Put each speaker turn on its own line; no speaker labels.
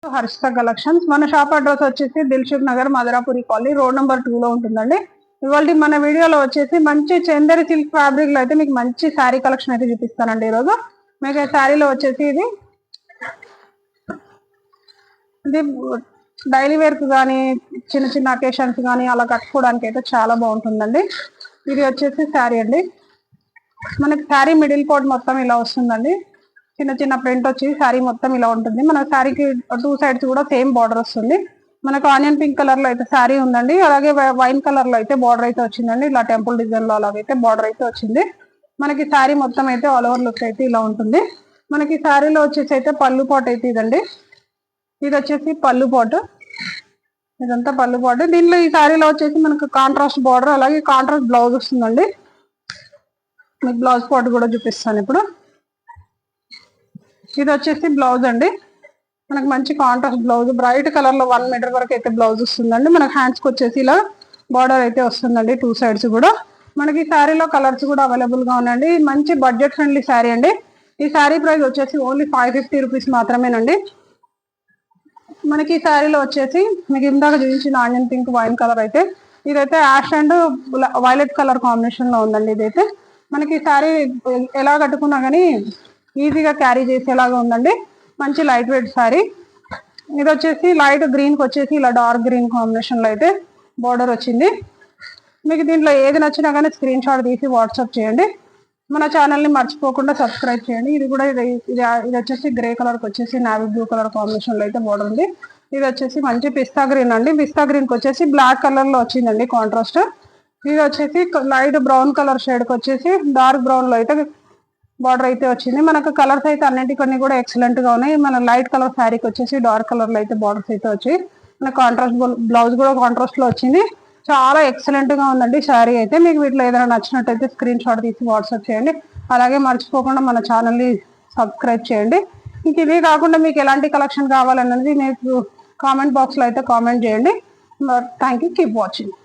Harshita collections. మన shop address వచ్చేసి Dilsukh Nagar Madhurapuri colony road number 2 లో ఉంటుందండి. ఇవాళ మన వీడియోలో వచ్చేసి మంచి చందేరి సిల్క్ ఫ్యాబ్రిక్ లో అయితే మీకు మంచి శారీ కలెక్షన్ అయితే చూపిస్తానండి. ఈరోజు మీకు శారీలో వచ్చేసి ఇది డైలీ వేర్ కు కానీ చిన్న చిన్న అకేషన్స్ కానీ అలా కట్టుకోవడానికి అయితే చాలా బాగుంటుందండి. ఇది వచ్చేసి శారీ అండి. మనకి శారీ మిడిల్ పార్ట్ మొత్తం ఇలా వస్తుందండి. చిన్న చిన్న ప్రింట్ వచ్చి శారీ మొత్తం ఇలా ఉంటుంది. మన శారీకి 2 సైడ్స్ కూడా సేమ్ బార్డర్ వస్తుంది. మనకు ఆనియన్ పింక్ కలర్ లో అయితే శారీ ఉందండి. అలాగే వైన్ కలర్ లో అయితే బార్డర్ అయితే వచ్చిందండి. ఇలా టెంపుల్ డిజైన్ లో అలాగైతే బార్డర్ అయితే వచ్చింది. మనకి శారీ మొత్తం అయితే ఆల్ ఓవర్ లుక్ అయితే ఇలా ఉంటుంది. మనకి శారీలో వచ్చేసి అయితే పళ్ళు పాట్ అయితే ఇదండి. ఇది వచ్చేసి పళ్ళు పాటు, ఇదంతా పళ్ళు పాటు. దీనిలో ఈ శారీలో వచ్చేసి మనకు కాంట్రాస్ట్ బార్డర్ అలాగే కాంట్రాస్ట్ బ్లౌజ్ వస్తుందండి. మీకు బ్లౌజ్ పాట్ కూడా చూపిస్తాను ఇప్పుడు. ఇది వచ్చేసి బ్లౌజ్ అండి. మనకు మంచి కాంట్రాస్ట్ బ్లౌజ్ బ్రైట్ కలర్ లో 1 మీటర్ వరకు అయితే బ్లౌజ్ వస్తుందండి. మనకు హ్యాండ్స్ కి వచ్చేసి ఇలా బార్డర్ అయితే వస్తుందండి 2 సైడ్స్ కూడా. మనకి శారీలో కలర్స్ కూడా అవైలబుల్ గా ఉన్నాయండి. మంచి బడ్జెట్ ఫ్రెండ్లీ శారీ అండి. ఈ శారీ ప్రైస్ వచ్చేసి ఓన్లీ 550 రూపీస్ మాత్రమేనండి. మనకి ఈ శారీలో వచ్చేసి మీకు ఇందాక చూపించిన ఆనియన్ పింక్ వైన్ కలర్ అయితే ఇదైతే ash and violet colour combination లో ఉందండి. ఇదైతే మనకి ఈ శారీ ఎలా కట్టుకున్నా కానీ ఈజీగా క్యారీ చేసేలాగా ఉందండి. మంచి లైట్ వెయిట్ శారీ. ఇది వచ్చేసి లైట్ గ్రీన్ కి వచ్చేసి ఇలా డార్క్ గ్రీన్ కాంబినేషన్ లో అయితే బార్డర్ వచ్చింది. మీకు దీంట్లో ఏది నచ్చినా కానీ స్క్రీన్ షాట్ తీసి వాట్సాప్ చేయండి. మన ఛానల్ ని మర్చిపోకుండా సబ్స్క్రైబ్ చేయండి. ఇది కూడా ఇది వచ్చేసి గ్రే కలర్ కి వచ్చేసి నావీ బ్లూ కలర్ కాంబినేషన్ లో అయితే బార్డర్ ఉంది. ఇది వచ్చేసి మంచి పిస్తా గ్రీన్ అండి. పిస్తా గ్రీన్ కి వచ్చేసి బ్లాక్ కలర్ లో వచ్చిందండి కాంట్రాస్ట్. ఇది వచ్చేసి లైట్ బ్రౌన్ కలర్ షేడ్ కి వచ్చేసి డార్క్ బ్రౌన్ లో అయితే బార్డర్ అయితే వచ్చింది. మనకు కలర్స్ అయితే అన్నింటికన్నీ కూడా ఎక్సలెంట్ గా ఉన్నాయి. మన లైట్ కలర్ శారీకి వచ్చేసి డార్క్ కలర్ లో అయితే బార్డర్స్ అయితే వచ్చాయి. మన కాంట్రాస్ట్ బ్లౌజ్ కూడా కాంట్రాస్ట్ లో వచ్చింది. చాలా ఎక్సలెంట్ గా ఉందండి శారీ అయితే. మీకు వీటిలో ఏదైనా నచ్చినట్టయితే స్క్రీన్ షాట్ తీసి వాట్సాప్ చేయండి. అలాగే మర్చిపోకుండా మన ఛానల్ ని సబ్స్క్రైబ్ చేయండి. ఇంక ఇవే కాకుండా మీకు ఎలాంటి కలెక్షన్ కావాలన్నది మీకు కామెంట్ బాక్స్ లో అయితే కామెంట్ చేయండి. Thank you. Keep watching.